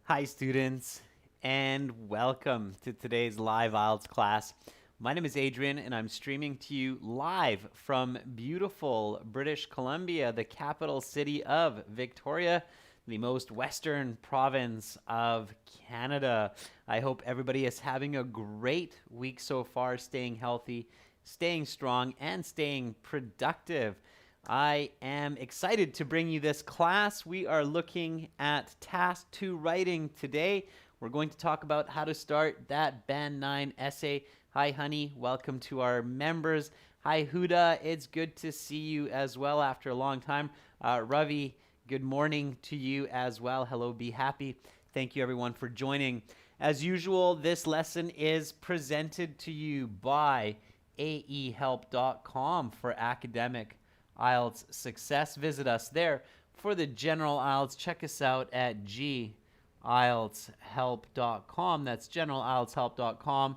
Hi students, and welcome to today's live IELTS class. My name is Adrian, and I'm streaming to you live from beautiful British Columbia, the capital city of Victoria, the most western province of Canada. I hope everybody is having a great week so far, staying healthy, staying strong, and staying productive. I am excited to bring you this class. We are looking at Task 2 writing today. We're going to talk about how to start that Band 9 essay. Hi, honey. Welcome to our members. Hi, Huda. It's good to see you as well after a long time. Ravi, good morning to you as well. Hello, be happy. Thank you, everyone, for joining. As usual, this lesson is presented to you by aehelp.com for academic IELTS success. Visit us there. For the general IELTS, check us out at gieltshelp.com. That's generalieltshelp.com.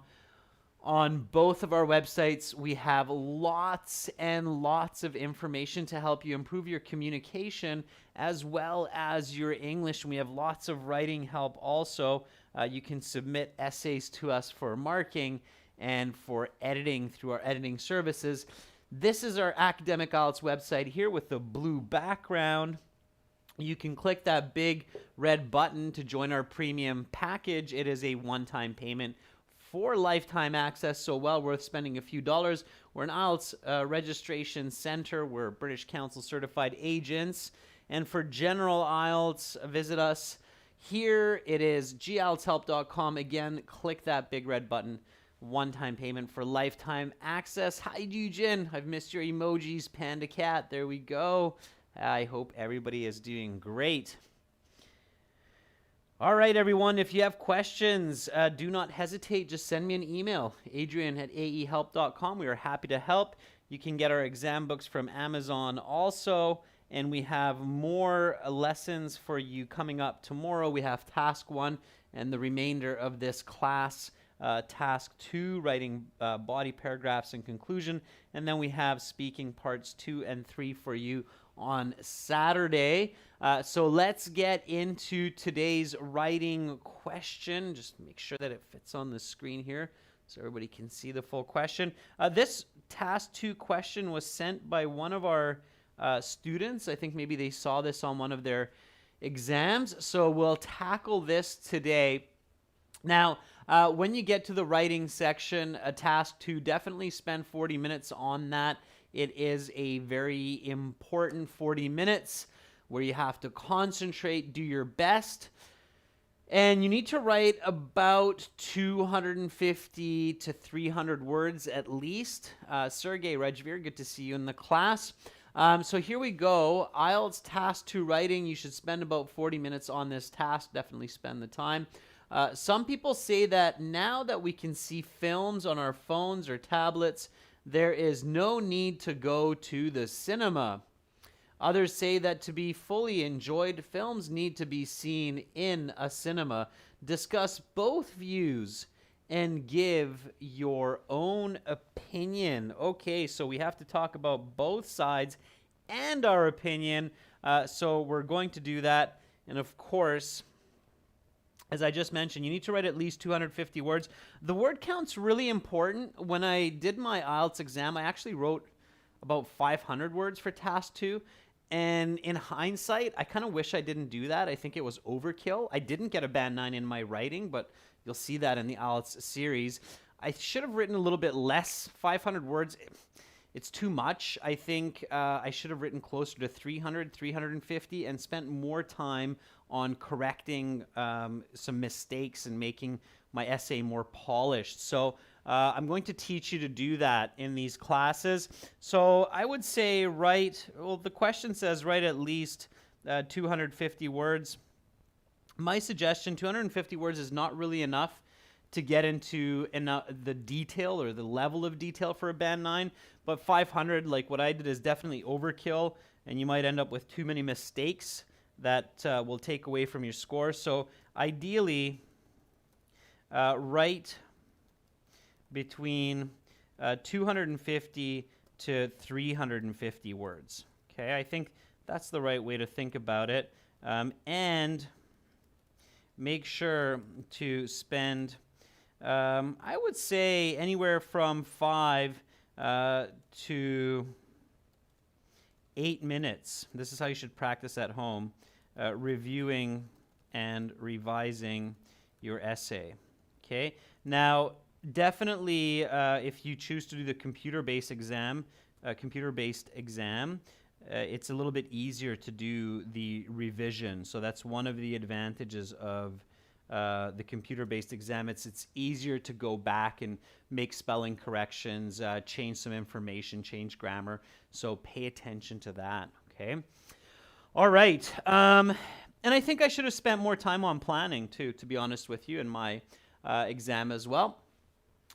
On both of our websites, we have lots and lots of information to help you improve your communication as well as your English. We have lots of writing help also. You can submit essays to us for marking and for editing through our editing services. This is our academic IELTS website here with the blue background. You can click that big red button to join our premium package. It is a one-time payment for lifetime access, so well worth spending a few dollars. We're an IELTS registration center. We're British Council certified agents. And for general IELTS, visit us here. It is gieltshelp.com. Again, click that big red button. One-time payment for lifetime access. Hi, Jujin. I've missed your emojis. Panda cat. There we go. I hope everybody is doing great. All right, everyone. If you have questions, do not hesitate. Just send me an email. Adrian@aehelp.com. We are happy to help. You can get our exam books from Amazon also. And we have more lessons for you coming up tomorrow. We have Task 1 and the remainder of this class. Task 2, writing body paragraphs and conclusion. And then we have speaking parts 2 and 3 for you on Saturday. So let's get into today's writing question. Just make sure that it fits on the screen here so everybody can see the full question. This Task 2 question was sent by one of our students. I think maybe they saw this on one of their exams. So we'll tackle this today. Now, when you get to the writing section, Task 2, definitely spend 40 minutes on that. It is a very important 40 minutes where you have to concentrate, do your best, and you need to write about 250 to 300 words at least. Sergey Rejvir, good to see you in the class. So here we go. IELTS Task 2 writing. You should spend about 40 minutes on this task. Definitely spend the time. Some people say that now that we can see films on our phones or tablets, there is no need to go to the cinema. Others say that to be fully enjoyed, films need to be seen in a cinema. Discuss both views and give your own opinion. Okay, so we have to talk about both sides and our opinion. So we're going to do that. And of course, as I just mentioned, you need to write at least 250 words. The word count's really important. When I did my IELTS exam, I actually wrote about 500 words for Task 2. And in hindsight, I kind of wish I didn't do that. I think it was overkill. I didn't get a Band 9 in my writing, but you'll see that in the IELTS series. I should have written a little bit less. 500 words, it's too much. I think I should have written closer to 300, 350, and spent more time on correcting some mistakes and making my essay more polished. So I'm going to teach you to do that in these classes. So I would say the question says write at least 250 words. My suggestion, 250 words is not really enough to get into the detail or the level of detail for a Band 9, but 500, like what I did, is definitely overkill, and you might end up with too many mistakes that will take away from your score. So ideally, write between 250 to 350 words. Okay, I think that's the right way to think about it. And make sure to spend, I would say, anywhere from 5 to 8 minutes. This is how you should practice at home, reviewing and revising your essay. Okay. Now, definitely, if you choose to do the computer-based exam, it's a little bit easier to do the revision. So that's one of the advantages of the computer-based exam. It's easier to go back and make spelling corrections, change some information, change grammar. So pay attention to that, okay? All right. And I think I should have spent more time on planning too, to be honest with you, in my exam as well.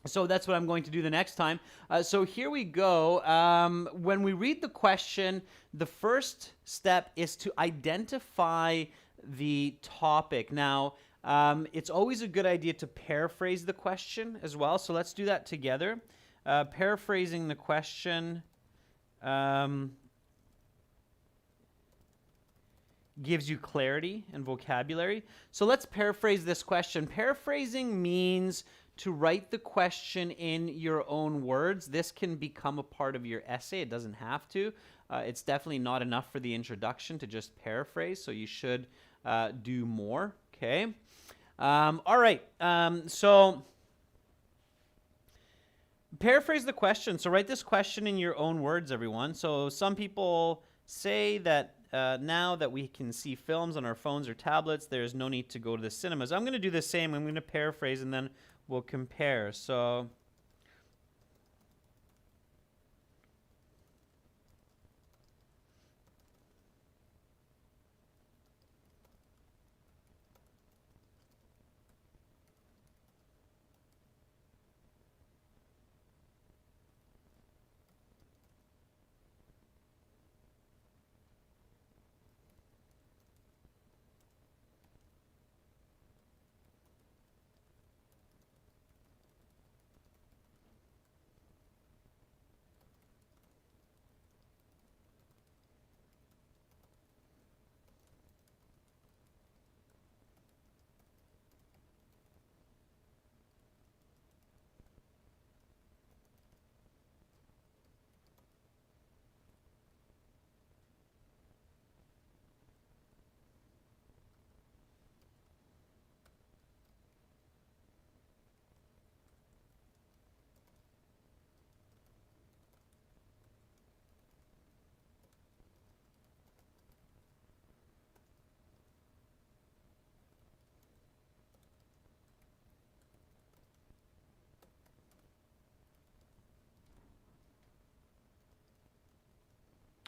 So that's what I'm going to do the next time. So here we go. When we read the question, the first step is to identify the topic. Now, it's always a good idea to paraphrase the question as well. So let's do that together. Paraphrasing the question gives you clarity and vocabulary. So let's paraphrase this question. Paraphrasing means to write the question in your own words. This can become a part of your essay. It doesn't have to. It's definitely not enough for the introduction to just paraphrase, so you should do more, okay? All right, so paraphrase the question. So write this question in your own words, everyone. So some people say that now that we can see films on our phones or tablets, there's no need to go to the cinemas. I'm going to do the same. I'm going to paraphrase and then we'll compare. So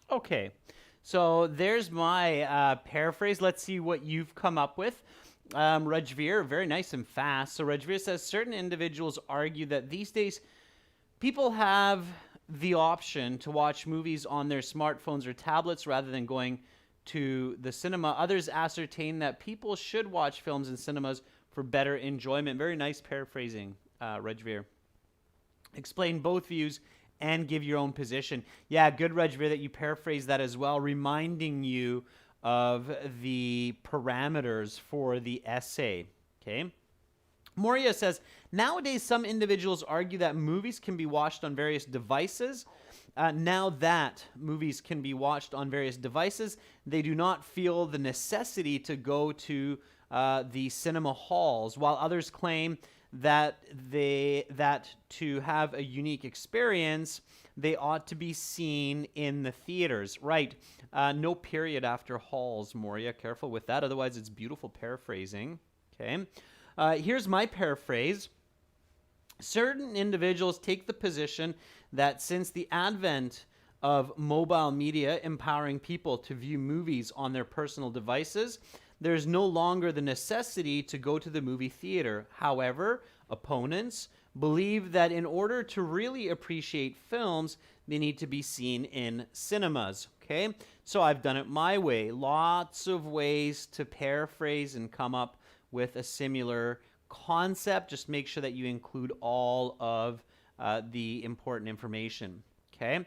okay, so there's my paraphrase. Let's see what you've come up with. Rajveer, very nice and fast. So Rajveer says, certain individuals argue that these days people have the option to watch movies on their smartphones or tablets rather than going to the cinema. Others ascertain that people should watch films in cinemas for better enjoyment. Very nice paraphrasing, Rajveer. Explain both views and give your own position. Yeah, good, Rajveer, that you paraphrase that as well, reminding you of the parameters for the essay, okay? Moria says, nowadays some individuals argue that movies can be watched on various devices. Now that movies can be watched on various devices, they do not feel the necessity to go to the cinema halls, while others claim that to have a unique experience, they ought to be seen in the theaters. Right. No period after halls, Moria. Careful with that. Otherwise, it's beautiful paraphrasing. Okay. Here's my paraphrase. Certain individuals take the position that since the advent of mobile media empowering people to view movies on their personal devices, there's no longer the necessity to go to the movie theater. However, opponents believe that in order to really appreciate films, they need to be seen in cinemas. Okay, so I've done it my way. Lots of ways to paraphrase and come up with a similar concept. Just make sure that you include all of the important information. Okay.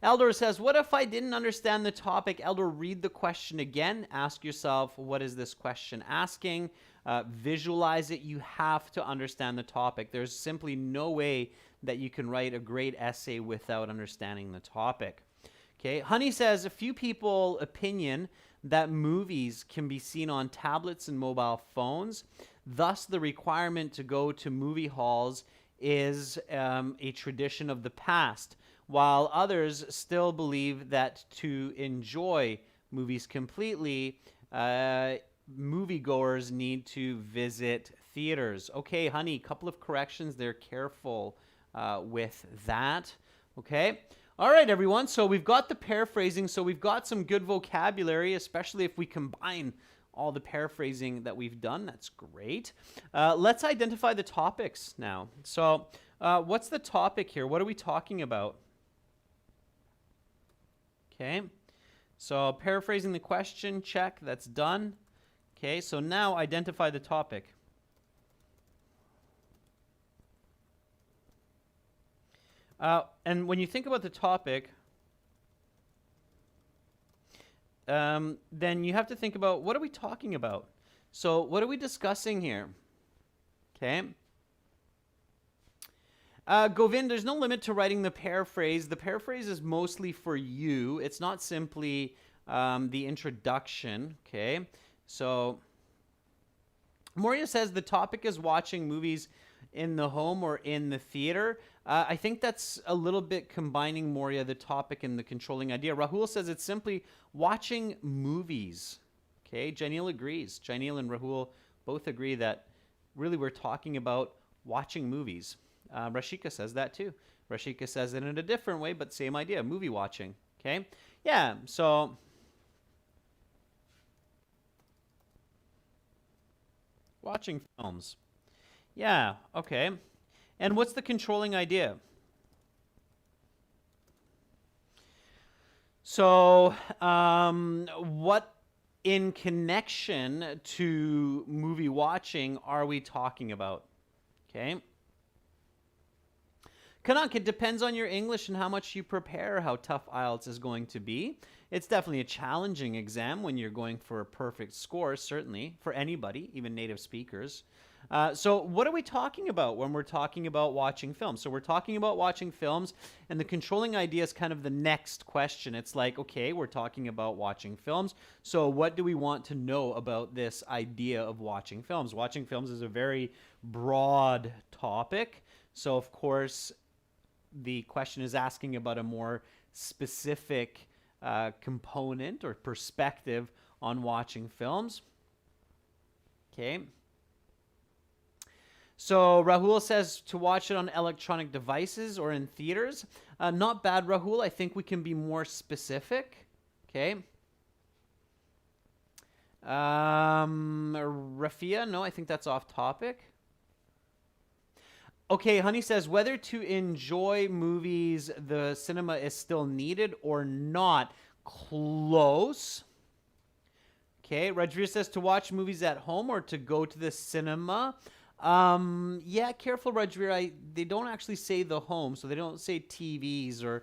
Eldor says, what if I didn't understand the topic? Eldor, read the question again. Ask yourself, what is this question asking? Visualize it. You have to understand the topic. There's simply no way that you can write a great essay without understanding the topic. Okay, Honey says, a few people opinion that movies can be seen on tablets and mobile phones. Thus, the requirement to go to movie halls is a tradition of the past, while others still believe that to enjoy movies completely, moviegoers need to visit theaters. Okay, Honey, couple of corrections there. Careful with that. Okay. All right, everyone. So we've got the paraphrasing. So we've got some good vocabulary, especially if we combine all the paraphrasing that we've done. That's great. Let's identify the topics now. So what's the topic here? What are we talking about? Okay. So paraphrasing the question, check. That's done. Okay. So now identify the topic. And when you think about the topic, then you have to think about, what are we talking about? So what are we discussing here? Okay. Govind, there's no limit to writing the paraphrase. The paraphrase is mostly for you. It's not simply the introduction. Okay. So Moria says the topic is watching movies in the home or in the theater. I think that's a little bit combining, Moria, the topic and the controlling idea. Rahul says it's simply watching movies. Okay, Janil agrees. Janil and Rahul both agree that really we're talking about watching movies. Rashika says that too. Rashika says it in a different way, but same idea, movie watching. Okay, yeah, so watching films. Yeah, okay. And what's the controlling idea? So, what in connection to movie watching are we talking about? Okay. Kanak, it depends on your English and how much you prepare, how tough IELTS is going to be. It's definitely a challenging exam when you're going for a perfect score, certainly, for anybody, even native speakers. So what are we talking about when we're talking about watching films? So we're talking about watching films, and the controlling idea is kind of the next question. It's like, okay, we're talking about watching films. So what do we want to know about this idea of watching films? Watching films is a very broad topic. So, of course, the question is asking about a more specific component or perspective on watching films. Okay. So Rahul says to watch it on electronic devices or in theaters. Not bad, Rahul. I think we can be more specific. Okay. Rafia, no, I think that's off topic. Okay, Honey says whether to enjoy movies, the cinema is still needed or not. Close. Okay, Rodriguez says to watch movies at home or to go to the cinema. Yeah, careful, Rodriguez. They don't actually say the home, so they don't say TVs or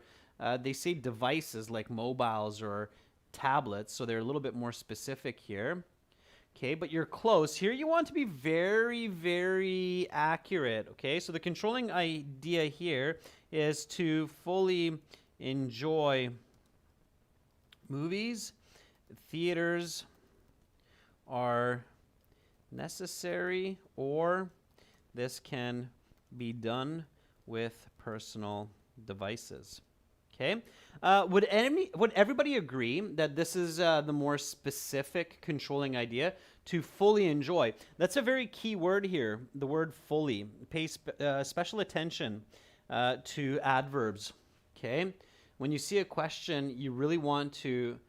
they say devices like mobiles or tablets, so they're a little bit more specific here. Okay, but you're close. Here you want to be very, very accurate. Okay, so the controlling idea here is to fully enjoy movies. Theaters are necessary, or this can be done with personal devices. Okay. Would everybody agree that this is the more specific controlling idea, to fully enjoy? That's a very key word here, the word fully. Pay special attention to adverbs. Okay. When you see a question, you really want to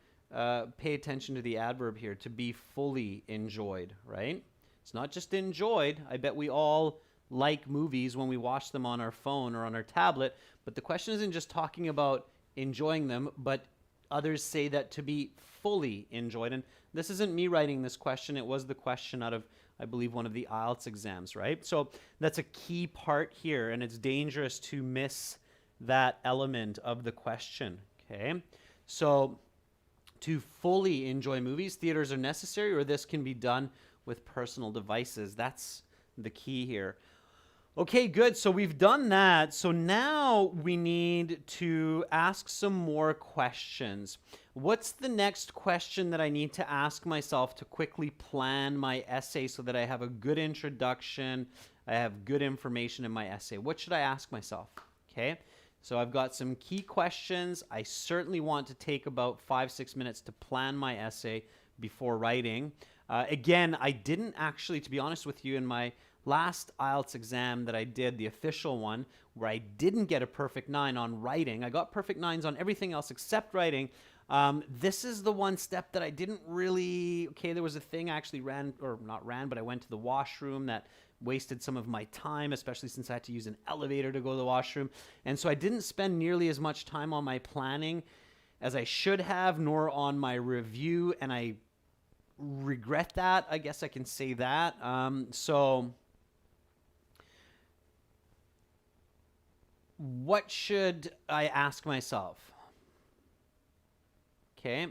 pay attention to the adverb here, to be fully enjoyed, right? It's not just enjoyed. I bet we all like movies when we watch them on our phone or on our tablet, but the question isn't just talking about enjoying them, but others say that to be fully enjoyed. And this isn't me writing this question. It was the question out of, I believe, one of the IELTS exams, right? So that's a key part here, and it's dangerous to miss that element of the question, Okay, so to fully enjoy movies, theaters are necessary, or this can be done with personal devices. That's the key here. Okay, good. So we've done that. So now we need to ask some more questions. What's the next question that I need to ask myself to quickly plan my essay so that I have a good introduction, I have good information in my essay? What should I ask myself? Okay, so I've got some key questions. I certainly want to take about 5-6 minutes to plan my essay before writing. Again, I didn't actually, to be honest with you, in my last IELTS exam that I did, the official one, where I didn't get a perfect 9 on writing. I got perfect 9s on everything else except writing. This is the one step that I didn't really, okay, there was a thing I actually but I went to the washroom that wasted some of my time, especially since I had to use an elevator to go to the washroom. And so I didn't spend nearly as much time on my planning as I should have, nor on my review, and I regret that. I guess I can say that. So what should I ask myself? Okay.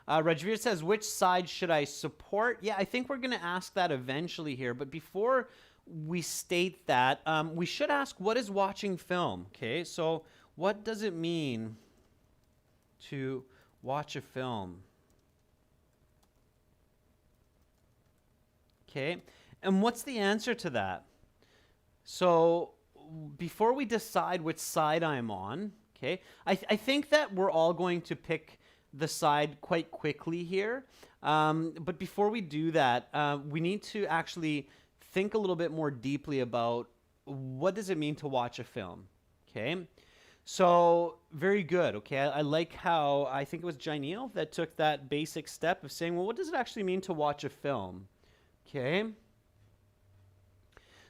Rajveer says, which side should I support? Yeah, I think we're going to ask that eventually here. But before we state that, we should ask, what is watching film? Okay, so what does it mean to watch a film? Okay, and what's the answer to that? So before we decide which side I'm on, okay, I think that we're all going to pick the side quite quickly here. But before we do that, we need to actually think a little bit more deeply about what does it mean to watch a film, okay? So very good, okay? I like how, I think it was Janelle that took that basic step of saying, well, what does it actually mean to watch a film, okay?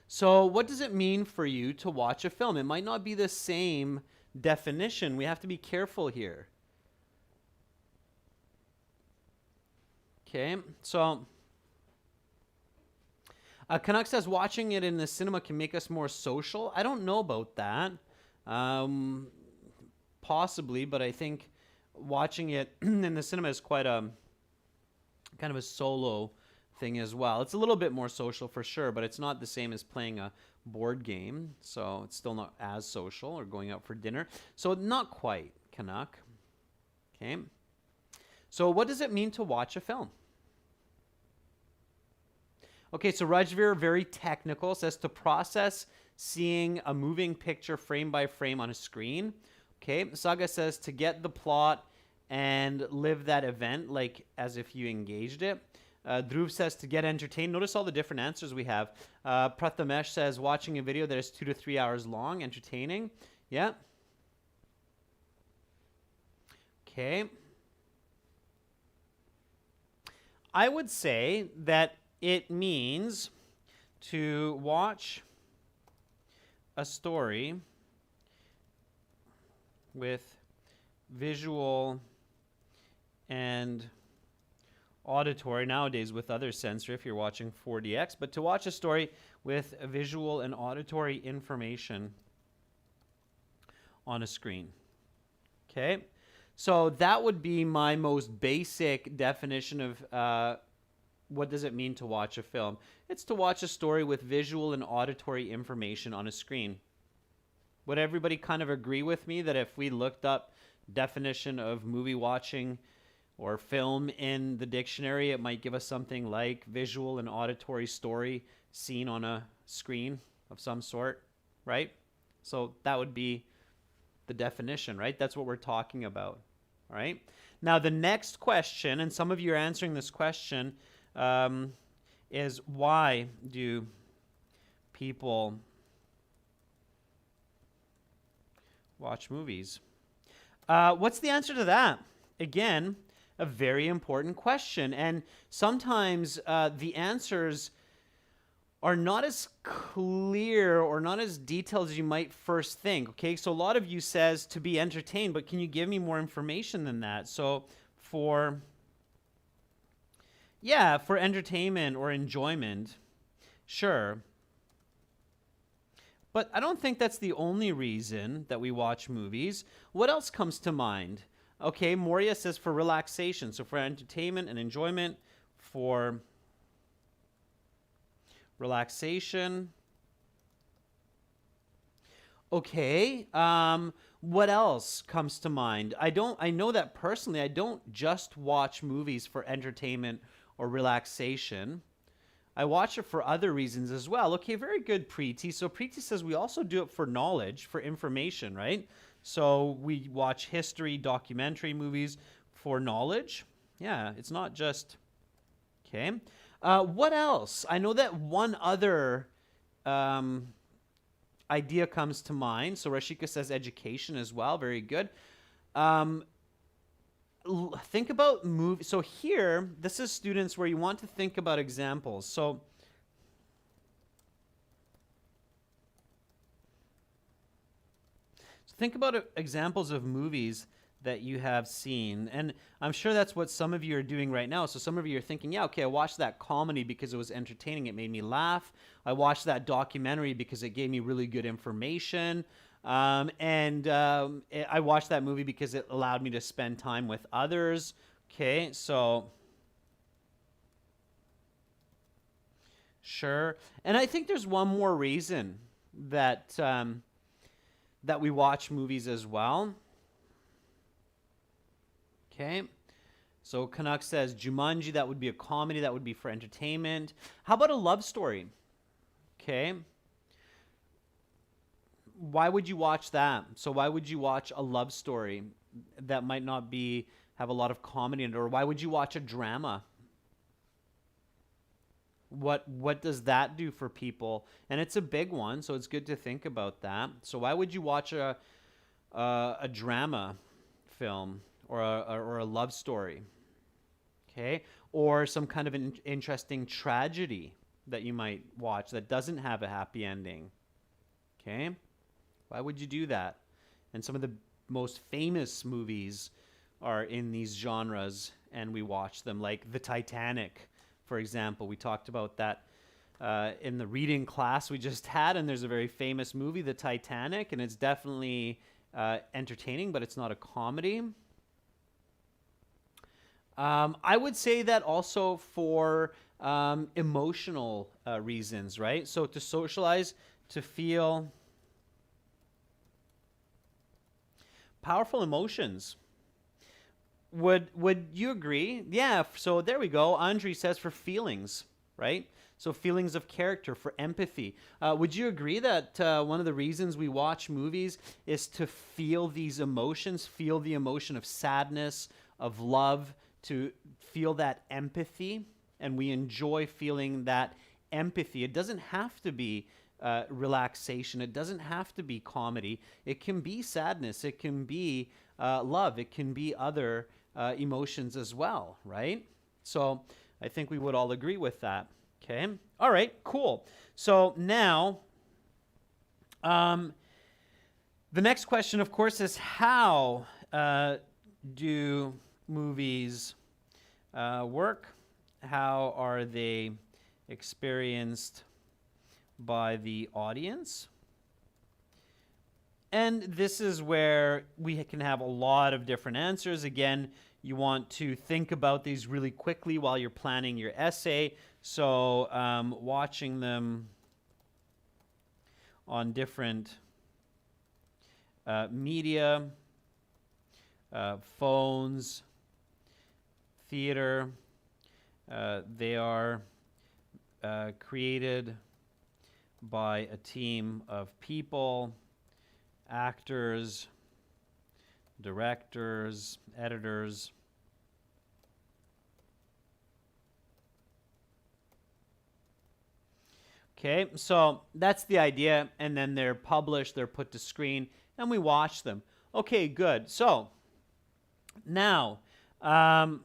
So what does it mean for you to watch a film? It might not be the same definition. We have to be careful here. Okay, so Canuck says watching it in the cinema can make us more social. I don't know about that. Possibly, but I think watching it in the cinema is quite a kind of a solo thing as well. It's a little bit more social for sure, but it's not the same as playing a board game, so it's still not as social, or going out for dinner. So not quite, Canuck. Okay. So what does it mean to watch a film? Okay, so Rajveer, very technical, says to process seeing a moving picture frame by frame on a screen. Okay, Saga says to get the plot and live that event like as if you engaged it. Dhruv says to get entertained. Notice all the different answers we have. Prathamesh says watching a video that is 2 to 3 hours long, entertaining. Yeah. Okay. I would say that it means to watch a story with visual and auditory, nowadays with other sensory if you're watching 4DX, but to watch a story with a visual and auditory information on a screen. Okay, so that would be my most basic definition of what does it mean to watch a film. It's to watch a story with visual and auditory information on a screen. Would everybody kind of agree with me that if we looked up definition of movie watching or film in the dictionary, it might give us something like visual and auditory story seen on a screen of some sort, right? So that would be the definition, right? That's what we're talking about, all right? Now, the next question, and some of you are answering this question, is why do people watch movies? What's the answer to that? Again, a very important question. And sometimes the answers are not as clear or not as detailed as you might first think. Okay, so a lot of you says to be entertained, but can you give me more information than that? So for entertainment or enjoyment, sure. But I don't think that's the only reason that we watch movies. What else comes to mind? Okay, Moria says for relaxation, so for entertainment and enjoyment, for relaxation. Okay, what else comes to mind? I know that personally, I don't just watch movies for entertainment or relaxation. I watch it for other reasons as well. Okay, very good, Preeti. So Preeti says we also do it for knowledge, for information, right? So we watch history, documentary movies for knowledge. Yeah, it's not just... Okay. What else? I know that one other idea comes to mind. So Rashika says education as well. Very good. Think about movies. So here, this is students where you want to think about examples. So think about examples of movies that you have seen. And I'm sure that's what some of you are doing right now. So some of you are thinking, yeah, okay, I watched that comedy because it was entertaining. It made me laugh. I watched that documentary because it gave me really good information. I watched that movie because it allowed me to spend time with others. Okay, so sure. And I think there's one more reason that that we watch movies as well. Okay. So Canuck says Jumanji, that would be a comedy, that would be for entertainment. How about a love story? Okay. Why would you watch that? So why would you watch a love story that might not have a lot of comedy in it? Or why would you watch a drama? What does that do for people? And it's a big one, so it's good to think about that. So why would you watch a drama film or a love story? Okay, or some kind of an interesting tragedy that you might watch that doesn't have a happy ending. Okay, why would you do that? And some of the most famous movies are in these genres, and we watch them, like The Titanic, for example. We talked about that in the reading class we just had, and there's a very famous movie, The Titanic, and it's definitely entertaining, but it's not a comedy. I would say that also for emotional reasons, right? So to socialize, to feel powerful emotions. Would you agree? Yeah, so there we go. Andre says for feelings, right? So feelings of character, for empathy. Would you agree that one of the reasons we watch movies is to feel these emotions, feel the emotion of sadness, of love, to feel that empathy, and we enjoy feeling that empathy. It doesn't have to be relaxation. It doesn't have to be comedy. It can be sadness. It can be love. It can be other emotions as well, right? So I think we would all agree with that. Okay. All right, cool. So now, the next question, of course, is how do movies work? How are they experienced by the audience? And this is where we can have a lot of different answers. Again, you want to think about these really quickly while you're planning your essay. So watching them on different media, phones, theater, they are created by a team of people, actors, directors, editors. Okay, so that's the idea, and then they're published, they're put to screen, and we watch them. Okay, good. So now, the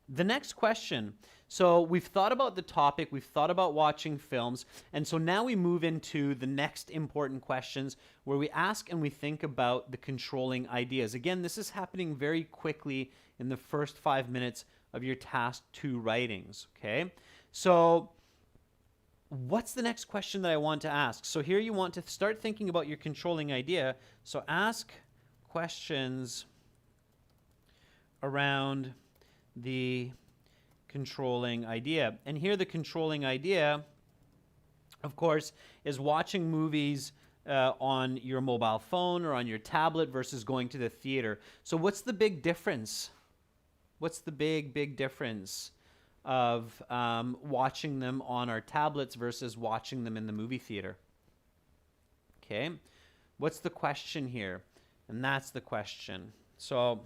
next question. So we've thought about the topic, we've thought about watching films, and so now we move into the next important questions where we ask and we think about the controlling ideas. Again, this is happening very quickly in the first 5 minutes of your task 2 writings, okay? So what's the next question that I want to ask? So here you want to start thinking about your controlling idea. So ask questions around the controlling idea. And here the controlling idea, of course, is watching movies on your mobile phone or on your tablet versus going to the theater. So what's the big difference? What's the big difference of watching them on our tablets versus watching them in the movie theater? Okay, what's the question here? And that's the question. So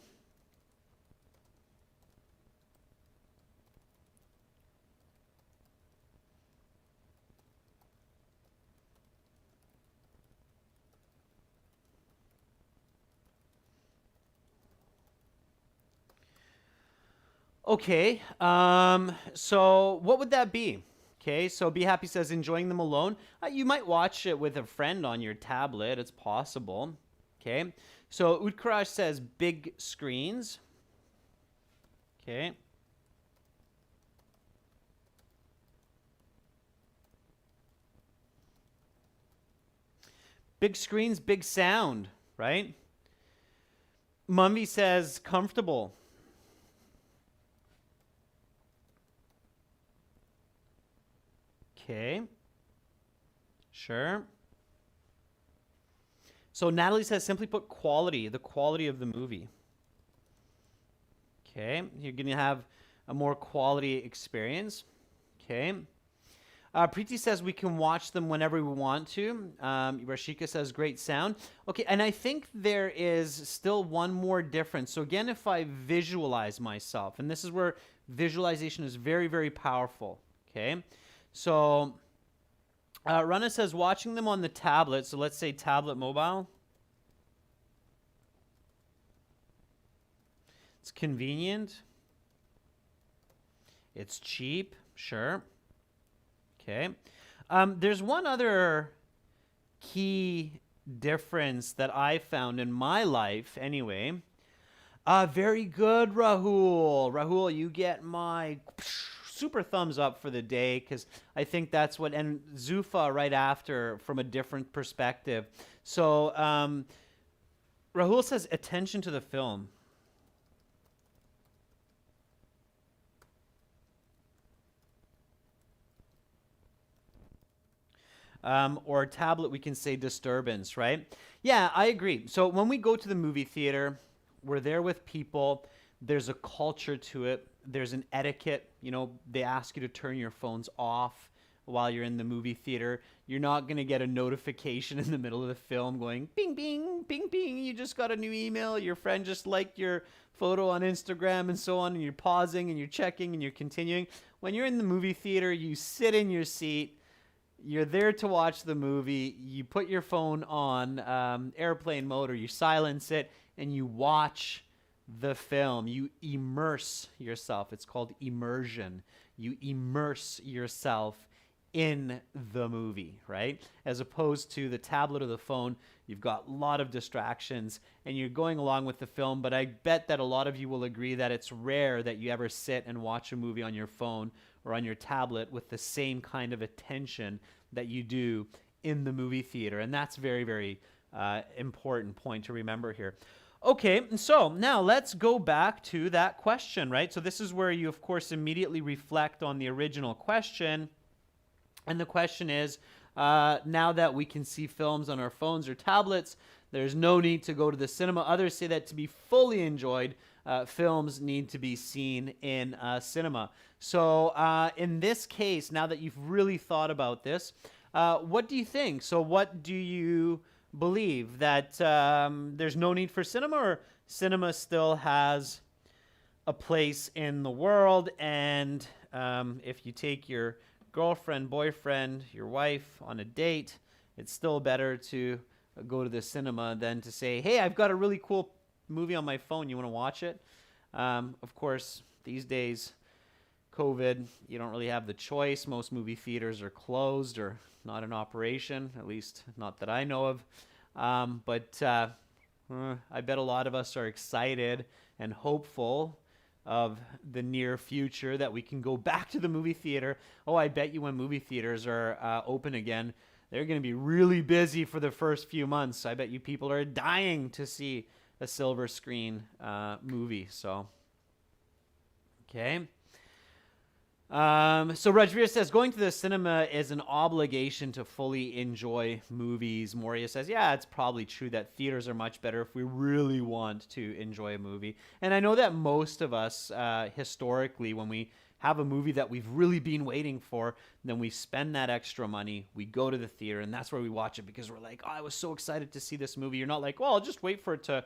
okay, so what would that be? Okay, so Be Happy says enjoying them alone. You might watch it with a friend on your tablet. It's possible. Okay, so Utkaraj says big screens. Okay. Big screens, big sound, right? Mummy says comfortable. Okay. Sure. So Natalie says simply put quality, the quality of the movie. Okay. You're going to have a more quality experience. Okay. Preeti says we can watch them whenever we want to. Rashika says great sound. Okay, and I think there is still one more difference. So again, if I visualize myself, and this is where visualization is very, very powerful. Okay, so Rana says watching them on the tablet. So let's say tablet mobile. It's convenient. It's cheap, sure. Okay. There's one other key difference that I found in my life anyway. Very good, Rahul. Rahul, you get my super thumbs up for the day because I think that's what, and Zufa right after from a different perspective. So Rahul says attention to the film. Or tablet, we can say disturbance, right? Yeah, I agree. So when we go to the movie theater, we're there with people. There's a culture to it. There's an etiquette. You know, they ask you to turn your phones off while you're in the movie theater. You're not going to get a notification in the middle of the film going, bing, bing, bing, bing. You just got a new email. Your friend just liked your photo on Instagram and so on. And you're pausing and you're checking and you're continuing. When you're in the movie theater, you sit in your seat. You're there to watch the movie. You put your phone on airplane mode or you silence it and you watch the film. You immerse yourself. It's called immersion. You immerse yourself in the movie, right? As opposed to the tablet or the phone, you've got a lot of distractions and you're going along with the film, but I bet that a lot of you will agree that it's rare that you ever sit and watch a movie on your phone or on your tablet with the same kind of attention that you do in the movie theater. And that's very, very important point to remember here. Okay, so now let's go back to that question, right? So this is where you, of course, immediately reflect on the original question. And the question is, now that we can see films on our phones or tablets, there's no need to go to the cinema. Others say that to be fully enjoyed, films need to be seen in cinema. So in this case, now that you've really thought about this, what do you think? So what do you believe? That there's no need for cinema, or cinema still has a place in the world, and if you take your girlfriend, boyfriend, your wife on a date, it's still better to go to the cinema than to say, hey, I've got a really cool movie on my phone, you want to watch it? Of course, these days, COVID, you don't really have the choice. Most movie theaters are closed or not in operation, at least not that I know of. But I bet a lot of us are excited and hopeful of the near future that we can go back to the movie theater. Oh, I bet you when movie theaters are open again, they're going to be really busy for the first few months. I bet you people are dying to see a silver screen movie. So, okay. So Rajveer says, going to the cinema is an obligation to fully enjoy movies. Moria says, yeah, it's probably true that theaters are much better if we really want to enjoy a movie. And I know that most of us, historically, when we have a movie that we've really been waiting for, then we spend that extra money, we go to the theater, and that's where we watch it because we're like, oh, I was so excited to see this movie. You're not like, well, I'll just wait for it to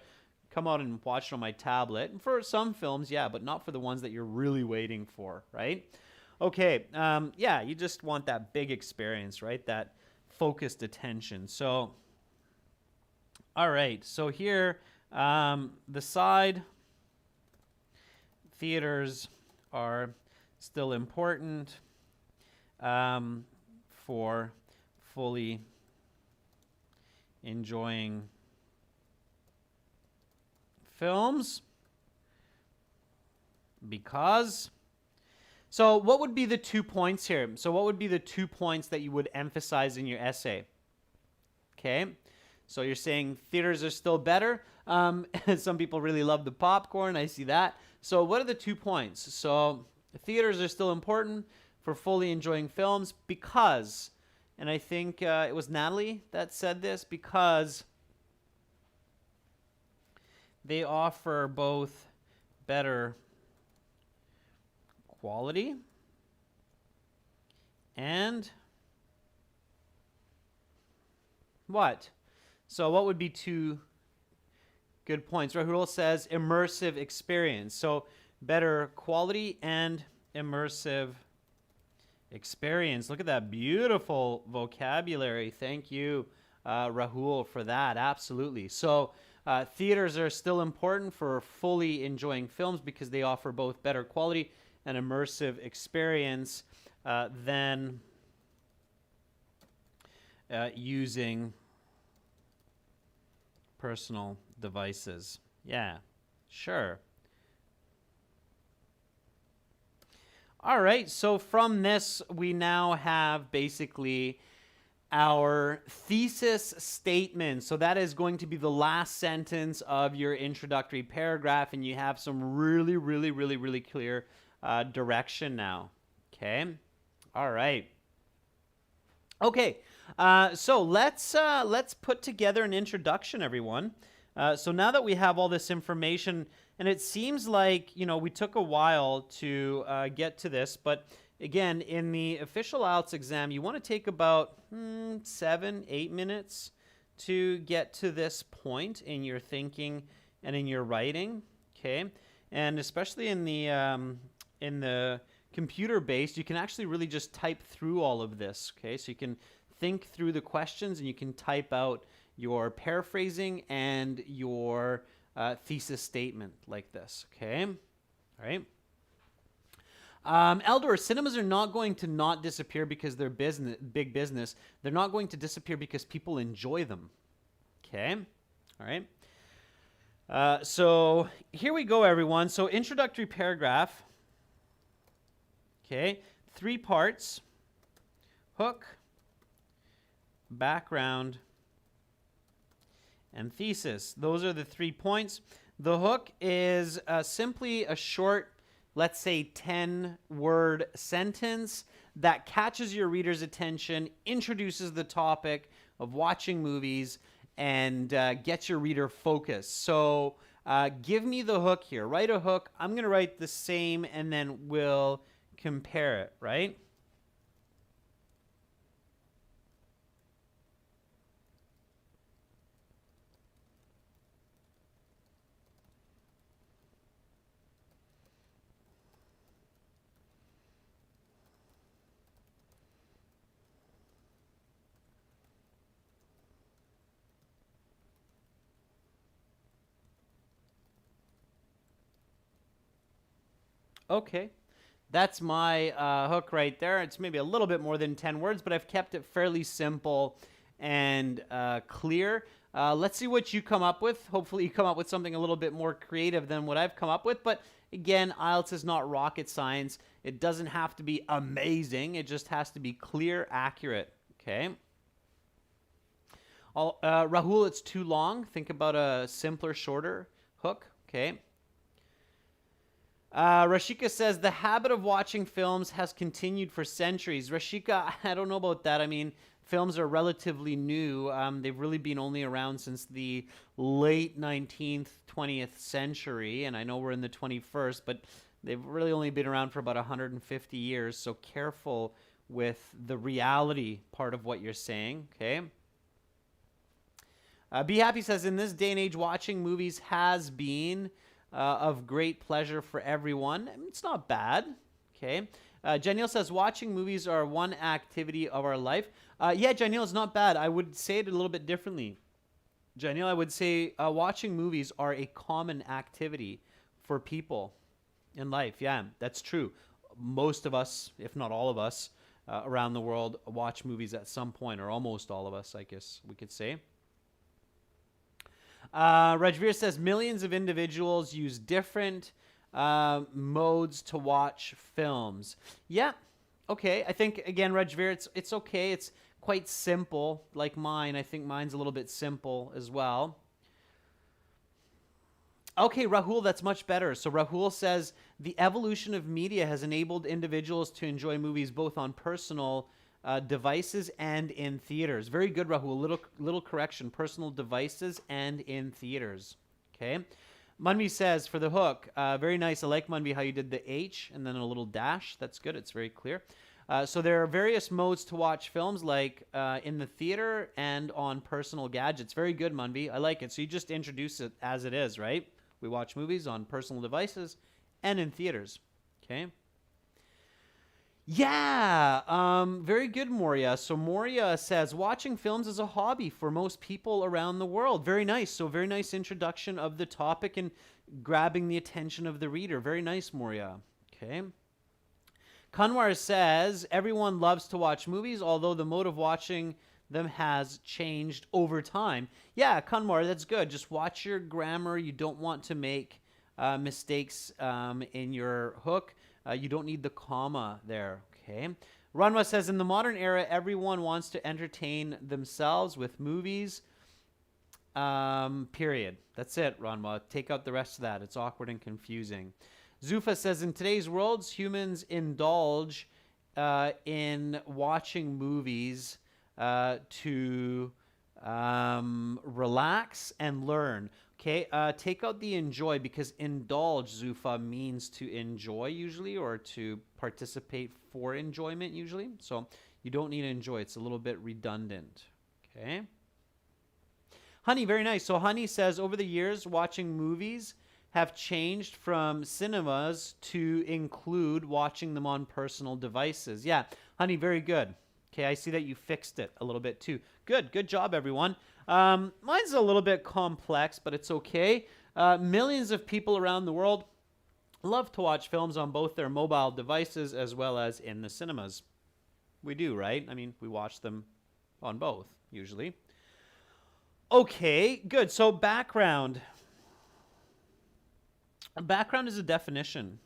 come out and watch it on my tablet. And for some films, yeah, but not for the ones that you're really waiting for, right? Okay, yeah, you just want that big experience, right? That focused attention. So, all right, so here, the side theaters are still important for fully enjoying films because... So what would be the 2 points here? So what would be the 2 points that you would emphasize in your essay? Okay, so you're saying theaters are still better. Some people really love the popcorn. I see that. So what are the 2 points? So theaters are still important for fully enjoying films because, and I think it was Natalie that said this, because they offer both better quality and what? So what would be 2 good points? Rahul says immersive experience. So better quality and immersive experience. Look at that beautiful vocabulary. Thank you, Rahul, for that. Absolutely. So theaters are still important for fully enjoying films because they offer both better quality and immersive experience than using personal devices. Yeah, sure. All right, so from this, we now have basically our thesis statement. So that is going to be the last sentence of your introductory paragraph, and you have some really clear direction now. Okay. All right. Okay. So let's put together an introduction, everyone. So now that we have all this information, and it seems like, we took a while to get to this, but again, in the official IELTS exam, you want to take about 7-8 minutes to get to this point in your thinking and in your writing. Okay. And especially in the computer-based, you can actually really just type through all of this, okay? So you can think through the questions and you can type out your paraphrasing and your thesis statement like this, okay? All right. Eldor, cinemas are not going to not disappear because they're big business. They're not going to disappear because people enjoy them, okay? All right. So here we go, everyone. So introductory paragraph. Okay, 3 parts: hook, background, and thesis. Those are the 3 points. The hook is simply a short, let's say 10-word sentence that catches your reader's attention, introduces the topic of watching movies, and gets your reader focused. So give me the hook here. Write a hook. I'm going to write the same, and then we'll compare it, right? Okay. That's my hook right there. It's maybe a little bit more than 10 words, but I've kept it fairly simple and clear. Let's see what you come up with. Hopefully you come up with something a little bit more creative than what I've come up with. But Again, IELTS is not rocket science. It doesn't have to be amazing. It just has to be clear, accurate. Okay. Rahul, it's too long. Think about a simpler, shorter hook. Okay. Rashika says, the habit of watching films has continued for centuries. Rashika, I don't know about that. I mean, films are relatively new. They've really been only around since the late 19th, 20th century. And I know we're in the 21st, but they've really only been around for about 150 years. So careful with the reality part of what you're saying. Okay. Be Happy says, in this day and age, watching movies has been of great pleasure for everyone. It's not bad. Okay. Janelle says, watching movies are one activity of our life. Yeah, Janelle, it's not bad. I would say it a little bit differently. Janelle, I would say watching movies are a common activity for people in life. Yeah, that's true. Most of us, if not all of us, around the world watch movies at some point, or almost all of us, I guess we could say. Rajveer says, millions of individuals use different modes to watch films. Yeah, okay. I think, again, Rajveer, it's okay. It's quite simple, like mine. I think mine's a little bit simple as well. Okay, Rahul, that's much better. So Rahul says, the evolution of media has enabled individuals to enjoy movies both on personal devices and in theaters. Very good, Rahul. Little correction. Personal devices and in theaters. Okay. Munvi says, for the hook, very nice. I like, Munvi, how you did the H and then a little dash. That's good. It's very clear. So there are various modes to watch films, like in the theater and on personal gadgets. Very good, Munvi. I like it. So you just introduce it as it is, right? We watch movies on personal devices and in theaters. Okay. Yeah, very good, Moria. So Moria says, watching films is a hobby for most people around the world. Very nice. So very nice introduction of the topic and grabbing the attention of the reader. Very nice, Moria. Okay. Kanwar says, everyone loves to watch movies, although the mode of watching them has changed over time. Yeah, Kanwar, that's good. Just watch your grammar. You don't want to make mistakes in your hook. You don't need the comma there, okay? Ranwa says, in the modern era, everyone wants to entertain themselves with movies, period. That's it, Ranwa. Take out the rest of that. It's awkward and confusing. Zufa says, in today's world, humans indulge in watching movies to relax and learn. Okay, take out the enjoy, because indulge, Zufa, means to enjoy usually, or to participate for enjoyment usually. So you don't need to enjoy. It's a little bit redundant. Okay. Honey, very nice. So Honey says, over the years, watching movies have changed from cinemas to include watching them on personal devices. Yeah, Honey, very good. Okay, I see that you fixed it a little bit too. Good. Good job, everyone. Mine's a little bit complex, but it's okay. Millions of people around the world love to watch films on both their mobile devices as well as in the cinemas. We do, right? I mean, we watch them on both, usually. Okay, good. So background. Background is a definition.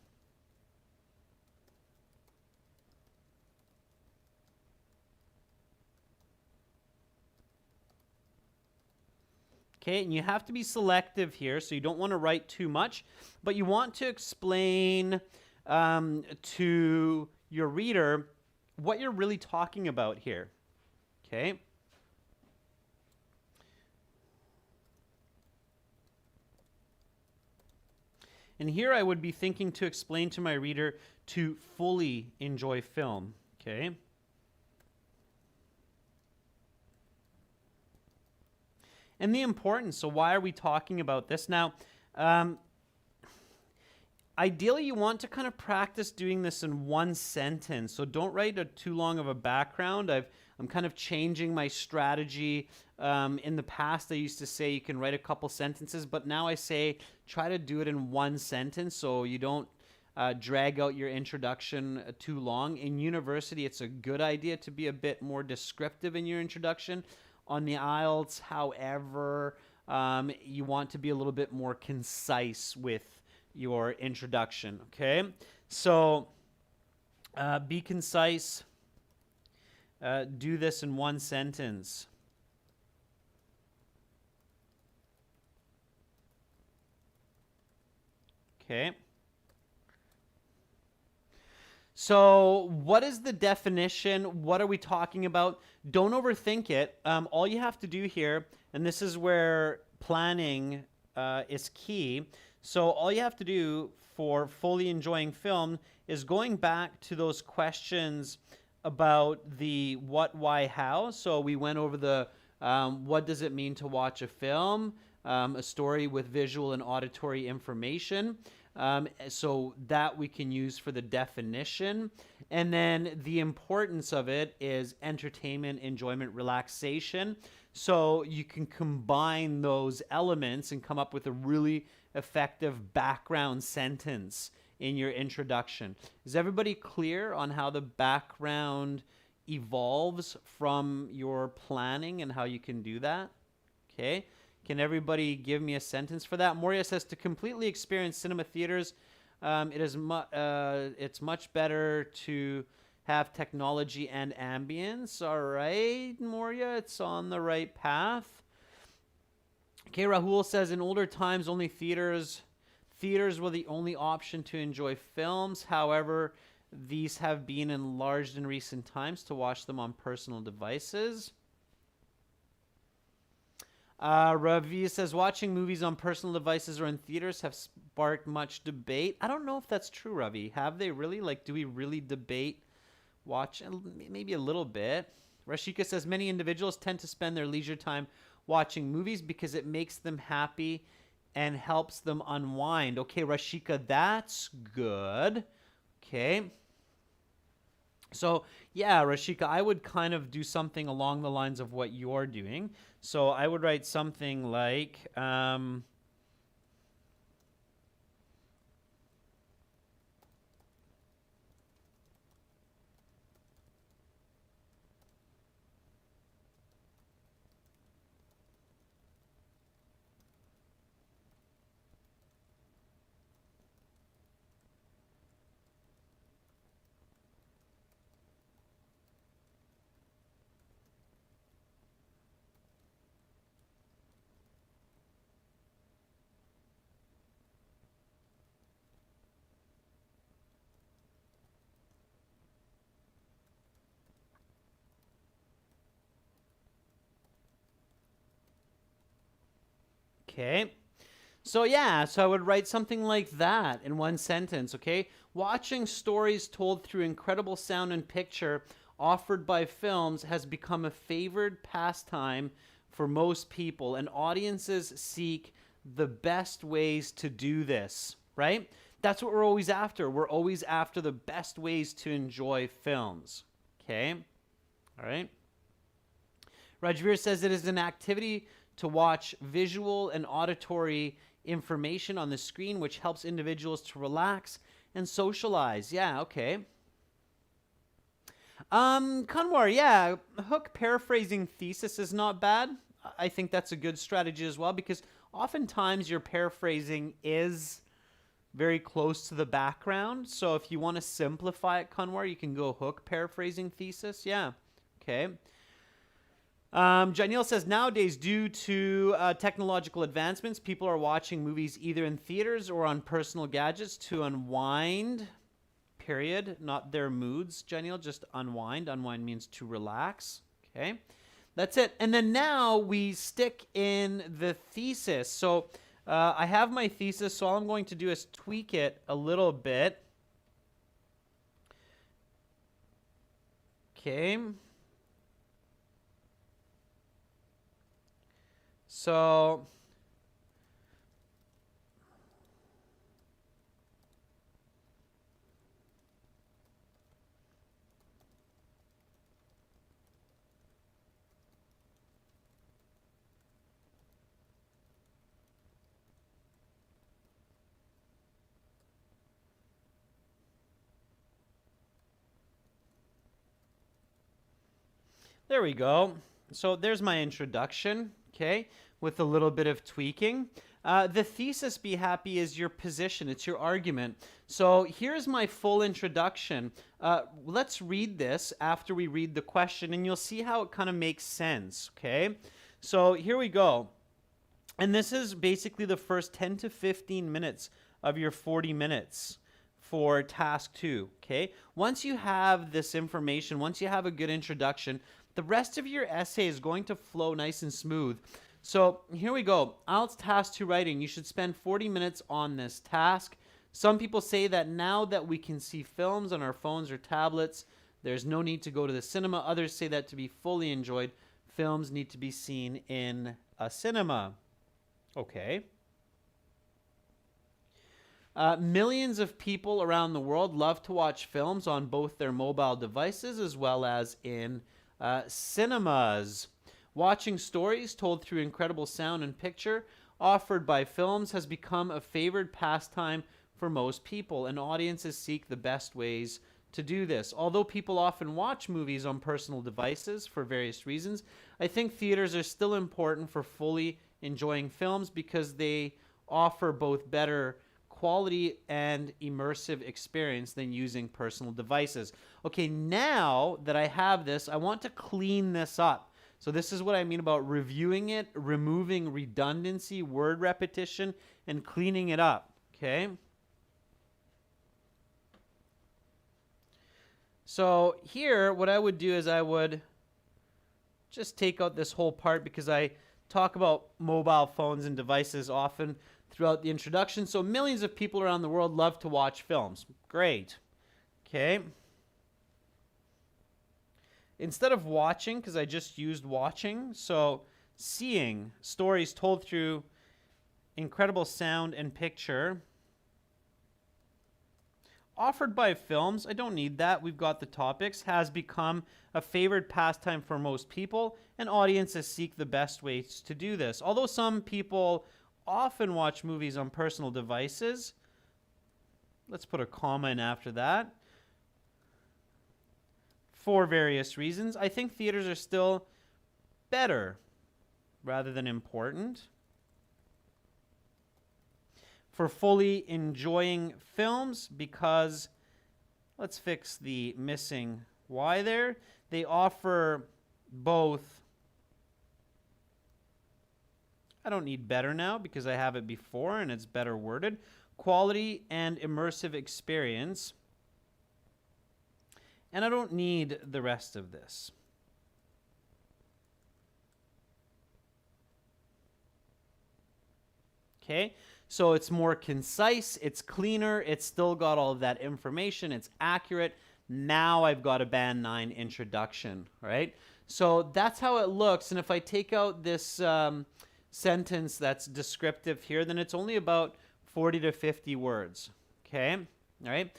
Okay, and you have to be selective here, so you don't want to write too much, but you want to explain to your reader what you're really talking about here. Okay. And here I would be thinking to explain to my reader to fully enjoy film. Okay. And the importance. So why are we talking about this? Now, ideally, you want to kind of practice doing this in one sentence. So don't write too long of a background. I'm kind of changing my strategy. In the past, I used to say you can write a couple sentences, but now I say try to do it in one sentence so you don't drag out your introduction too long. In university, it's a good idea to be a bit more descriptive in your introduction. On the IELTS, however, you want to be a little bit more concise with your introduction, okay? So be concise. Do this in one sentence. Okay. So what is the definition? What are we talking about? Don't overthink it. All you have to do here, and this is where planning is key. So all you have to do for fully enjoying film is going back to those questions about the what, why, how. So we went over the what does it mean to watch a film, a story with visual and auditory information. So that we can use for the definition. And then the importance of it is entertainment, enjoyment, relaxation. So you can combine those elements and come up with a really effective background sentence in your introduction. Is everybody clear on how the background evolves from your planning and how you can do that? Okay. Can everybody give me a sentence for that? Moria says, to completely experience cinema theaters, it's much better to have technology and ambience. All right, Moria, it's on the right path. Okay, Rahul says, in older times, only theaters were the only option to enjoy films. However, these have been enlarged in recent times to watch them on personal devices. Ravi says, watching movies on personal devices or in theaters have sparked much debate. I don't know if that's true, Ravi. Have they really? Like, do we really debate watch? Maybe a little bit. Rashika says, many individuals tend to spend their leisure time watching movies because it makes them happy and helps them unwind. Okay, Rashika, that's good. Okay. So, yeah, Rashika, I would kind of do something along the lines of what you're doing. So I would write something like, okay. So yeah, so I would write something like that in one sentence, okay? Watching stories told through incredible sound and picture offered by films has become a favored pastime for most people, and audiences seek the best ways to do this, right? That's what we're always after. We're always after the best ways to enjoy films, okay? All right. Rajveer says it is an activity to watch visual and auditory information on the screen, which helps individuals to relax and socialize. Yeah, okay. Kanwar, yeah, Hook paraphrasing Thesis is not bad. I think that's a good strategy as well, because oftentimes your paraphrasing is very close to the background. So if you want to simplify it, Kanwar, you can go Hook paraphrasing Thesis. Yeah, okay. Janelle says, nowadays, due to technological advancements, people are watching movies either in theaters or on personal gadgets to unwind, period. Not their moods, Janelle, just unwind. Unwind means to relax, okay? That's it. And then now we stick in the thesis. So I have my thesis, so all I'm going to do is tweak it a little bit. Okay. So there we go. So there's my introduction, okay, with a little bit of tweaking. The thesis, be happy, is your position. It's your argument. So here's my full introduction. Let's read this after we read the question, and you'll see how it kind of makes sense, okay? So here we go. And this is basically the first 10 to 15 minutes of your 40 minutes for task 2, okay? Once you have this information, once you have a good introduction, the rest of your essay is going to flow nice and smooth. So here we go. IELTS task 2 writing. You should spend 40 minutes on this task. Some people say that now that we can see films on our phones or tablets, there's no need to go to the cinema. Others say that to be fully enjoyed, films need to be seen in a cinema. Okay. Millions of people around the world love to watch films on both their mobile devices as well as in cinemas. Watching stories told through incredible sound and picture offered by films has become a favored pastime for most people, and audiences seek the best ways to do this. Although people often watch movies on personal devices for various reasons, I think theaters are still important for fully enjoying films because they offer both better quality and immersive experience than using personal devices. Okay, now that I have this, I want to clean this up. So this is what I mean about reviewing it, removing redundancy, word repetition, and cleaning it up, okay? So here, what I would do is I would just take out this whole part because I talk about mobile phones and devices often throughout the introduction. So millions of people around the world love to watch films. Great. Okay. Instead of watching, because I just used watching, so seeing stories told through incredible sound and picture offered by films, I don't need that. We've got the topics, has become a favored pastime for most people, and audiences seek the best ways to do this. Although some people often watch movies on personal devices, let's put a comma in after that, for various reasons, I think theaters are still better rather than important for fully enjoying films because, let's fix the missing Y there, they offer both, I don't need better now because I have it before and it's better worded, quality and immersive experience, and I don't need the rest of this. Okay, so it's more concise, it's cleaner, it's still got all of that information, it's accurate. Now I've got a Band 9 introduction, right? So that's how it looks, and if I take out this sentence that's descriptive here, then it's only about 40 to 50 words, okay? All right?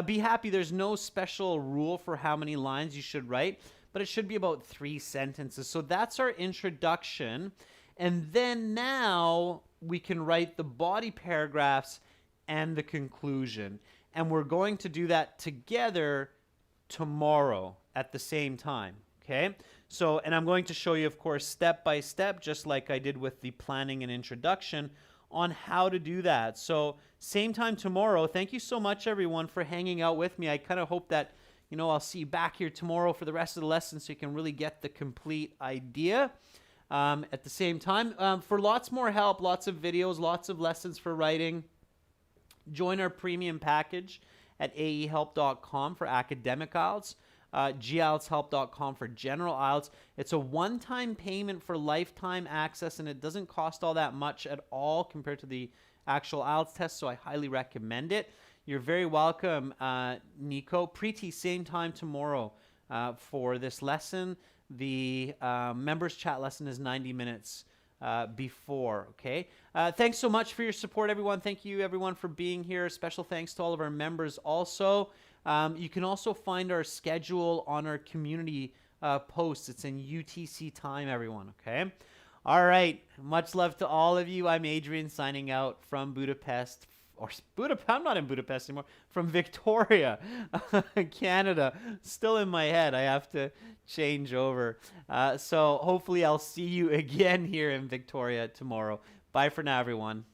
Be happy, there's no special rule for how many lines you should write, but it should be about 3 sentences. So that's our introduction, and then now we can write the body paragraphs and the conclusion. And we're going to do that together tomorrow at the same time, okay? So, and I'm going to show you, of course, step by step, just like I did with the planning and introduction, on how to do that. So, same time tomorrow. Thank you so much, everyone, for hanging out with me. I kind of hope that, you know, I'll see you back here tomorrow for the rest of the lesson so you can really get the complete idea. At the same time, for lots more help, lots of videos, lots of lessons for writing, join our premium package at aehelp.com for academic IELTS, gieltshelp.com for general IELTS. It's a one-time payment for lifetime access, and it doesn't cost all that much at all compared to the actual IELTS test, so I highly recommend it. You're very welcome, Nico. Preeti, same time tomorrow for this lesson. The members chat lesson is 90 minutes before, okay? Thanks so much for your support, everyone. Thank you, everyone, for being here. Special thanks to all of our members also. You can also find our schedule on our community posts. It's in UTC time, everyone, okay? All right. Much love to all of you. I'm Adrian signing out from Budapest. I'm not in Budapest anymore. From Victoria, Canada. Still in my head. I have to change over. So hopefully I'll see you again here in Victoria tomorrow. Bye for now, everyone.